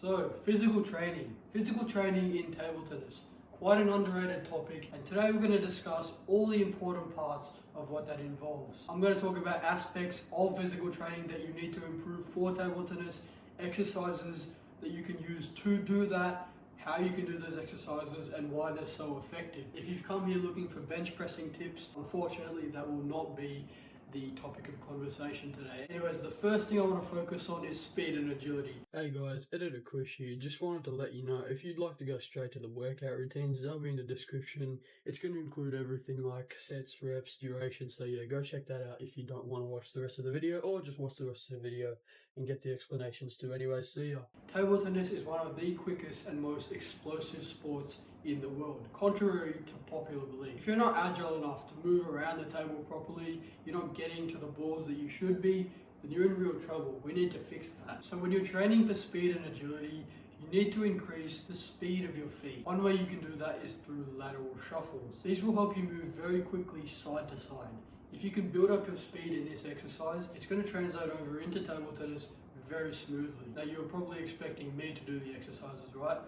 So, physical training in table tennis. Quite an underrated topic, and today we're going to discuss all the important parts of what that involves. I'm going to talk about aspects of physical training that you need to improve for table tennis, exercises that you can use to do that, how you can do those exercises, and why they're so effective. If you've come here looking for bench pressing tips, unfortunately that will not be the topic of conversation today. Anyways, the first thing I want to focus on is speed and agility. Hey guys, Editor Kush here. Just wanted to let you know, if you'd like to go straight to the workout routines, they'll be in the description. It's going to include everything like sets, reps, duration, so yeah, go check that out if you don't want to watch the rest of the video, or just watch the rest of the video and get the explanations too. Anyways, see ya. Table tennis is one of the quickest and most explosive sports in the world, contrary to popular belief. If you're not agile enough to move around the table properly, you're not getting to the balls that you should be, then you're in real trouble. We need to fix that. So when you're training for speed and agility, you need to increase the speed of your feet. One way you can do that is through lateral shuffles. These will help you move very quickly side to side. If you can build up your speed in this exercise, it's going to translate over into table tennis very smoothly. Now you're probably expecting me to do the exercises, right?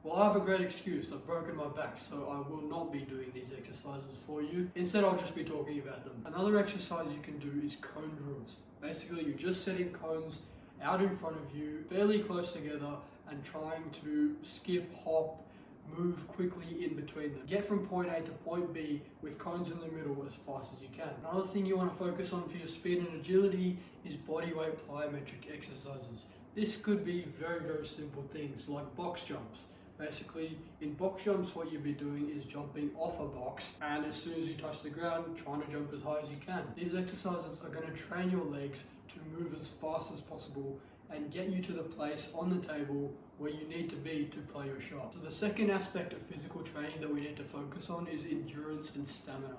Well, I have a great excuse. I've broken my back, so I will not be doing these exercises for you. Instead, I'll just be talking about them. Another exercise you can do is cone drills. Basically, you're just setting cones out in front of you, fairly close together, and trying to skip, hop, move quickly in between them. Get from point A to point B with cones in the middle as fast as you can. Another thing you want to focus on for your speed and agility is bodyweight plyometric exercises. This could be very, very simple things like box jumps. Basically, in box jumps, what you'll be doing is jumping off a box, and as soon as you touch the ground, trying to jump as high as you can. These exercises are going to train your legs to move as fast as possible and get you to the place on the table where you need to be to play your shot. So the second aspect of physical training that we need to focus on is endurance and stamina.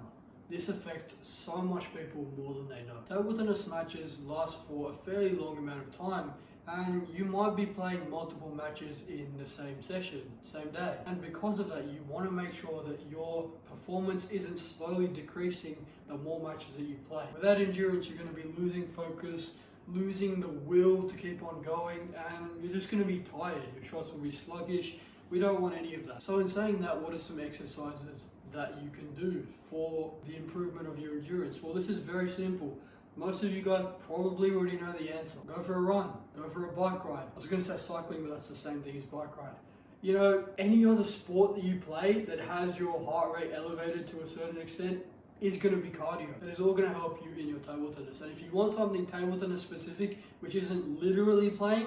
This affects so much people more than they know. Table tennis matches last for a fairly long amount of time, and you might be playing multiple matches in the same session, same day. And because of that, you want to make sure that your performance isn't slowly decreasing the more matches that you play. Without endurance, you're going to be losing focus, losing the will to keep on going, and you're just going to be tired. Your shots will be sluggish. We don't want any of that. So in saying that, what are some exercises that you can do for the improvement of your endurance? Well, this is very simple. Most of you guys probably already know the answer. Go for a run, go for a bike ride. I was going to say cycling, but that's the same thing as bike ride. You know, any other sport that you play that has your heart rate elevated to a certain extent is going to be cardio. That is all going to help you in your table tennis. And if you want something table tennis specific, which isn't literally playing,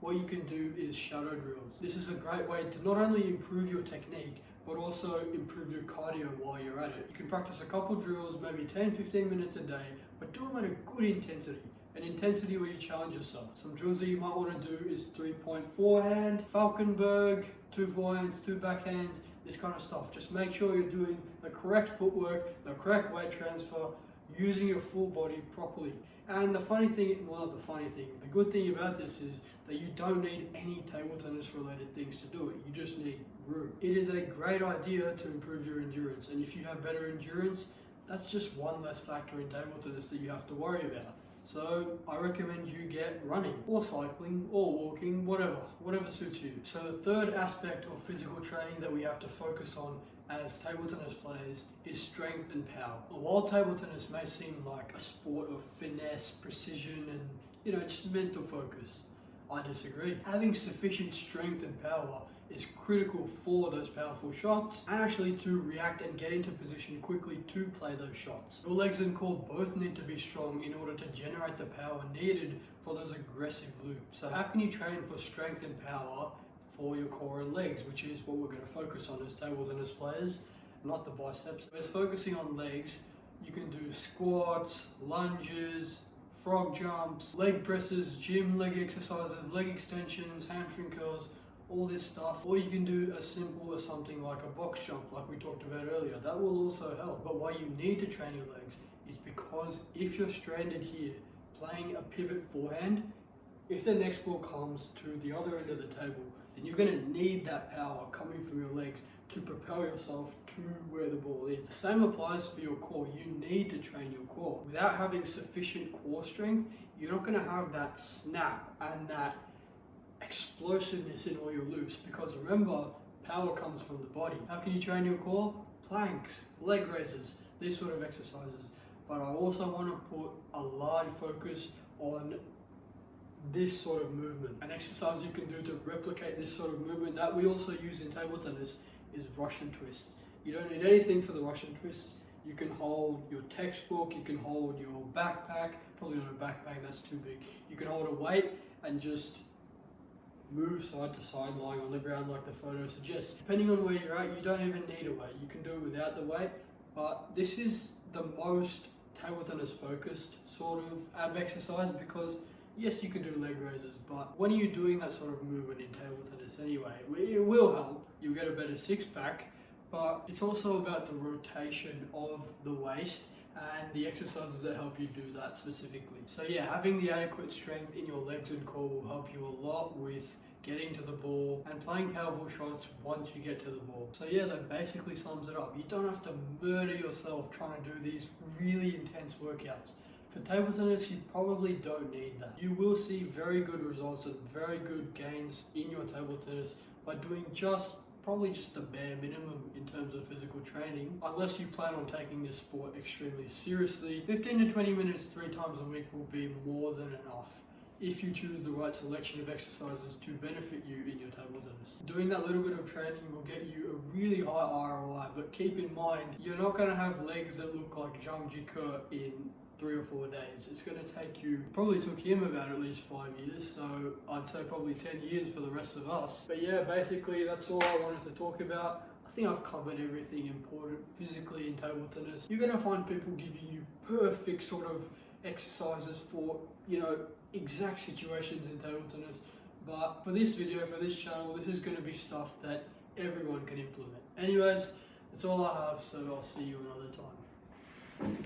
what you can do is shadow drills. This is a great way to not only improve your technique, but also improve your cardio while you're at it. You can practice a couple drills, maybe 10-15 minutes a day, but do them at a good intensity. An intensity where you challenge yourself. Some drills that you might want to do is 3-point forehand, Falkenberg, 2 forehands, 2 backhands, this kind of stuff. Just make sure you're doing the correct footwork, the correct weight transfer, using your full body properly. And the funny thing, well not the funny thing, the good thing about this is that you don't need any table tennis related things to do it. You just need room. It is a great idea to improve your endurance, and if you have better endurance, that's just one less factor in table tennis that you have to worry about. So I recommend you get running or cycling or walking, whatever suits you. So the third aspect of physical training that we have to focus on as table tennis players is strength and power. While table tennis may seem like a sport of finesse, precision, and just mental focus, I disagree. Having sufficient strength and power is critical for those powerful shots, and actually to react and get into position quickly to play those shots. Your legs and core both need to be strong in order to generate the power needed for those aggressive loops. So how can you train for strength and power for your core and legs, which is what we're going to focus on as table tennis players, not the biceps. As focusing on legs, you can do squats, lunges, frog jumps, leg presses, gym leg exercises, leg extensions, hamstring curls, all this stuff. Or you can do as simple as something like a box jump like we talked about earlier. That will also help. But why you need to train your legs is because if you're stranded here playing a pivot forehand, if the next ball comes to the other end of the table, then you're going to need that power coming from your legs to propel yourself to where the ball is. The same applies for your core. You need to train your core. Without having sufficient core strength, you're not going to have that snap and that explosiveness in all your loops, because remember, power comes from the body. How can you train your core? Planks, leg raises, these sort of exercises. But I also want to put a large focus on this sort of movement. An exercise you can do to replicate this sort of movement that we also use in table tennis is Russian twists. You don't need anything for the Russian twists. You can hold your textbook, you can hold your backpack, probably not a backpack, that's too big. You can hold a weight and just move side to side lying on the ground like the photo suggests. Depending on where you're at, you don't even need a weight. You can do it without the weight, but this is the most table tennis focused sort of ab exercise, because yes, you can do leg raises, but when you're doing that sort of movement in table tennis anyway, it will help. You'll get a better six-pack, but it's also about the rotation of the waist and the exercises that help you do that specifically. So yeah, having the adequate strength in your legs and core will help you a lot with getting to the ball and playing powerful shots once you get to the ball. So yeah, that basically sums it up. You don't have to murder yourself trying to do these really intense workouts. For table tennis, you probably don't need that. You will see very good results and very good gains in your table tennis by doing probably just the bare minimum in terms of physical training, unless you plan on taking this sport extremely seriously. 15 to 20 minutes 3 times a week will be more than enough if you choose the right selection of exercises to benefit you in your table tennis. Doing that little bit of training will get you a really high ROI, but keep in mind, you're not going to have legs that look like 𝗕𝗫 𝗫𝗀 in 3 or 4 days. It's going to take you, probably took him about at least 5 years, so I'd say probably 10 years for the rest of us. But yeah, basically that's all I wanted to talk about. I think I've covered everything important physically in table tennis. You're going to find people giving you perfect sort of exercises for, exact situations in table tennis. But for this video, for this channel, this is going to be stuff that everyone can implement. Anyways, that's all I have, so I'll see you another time.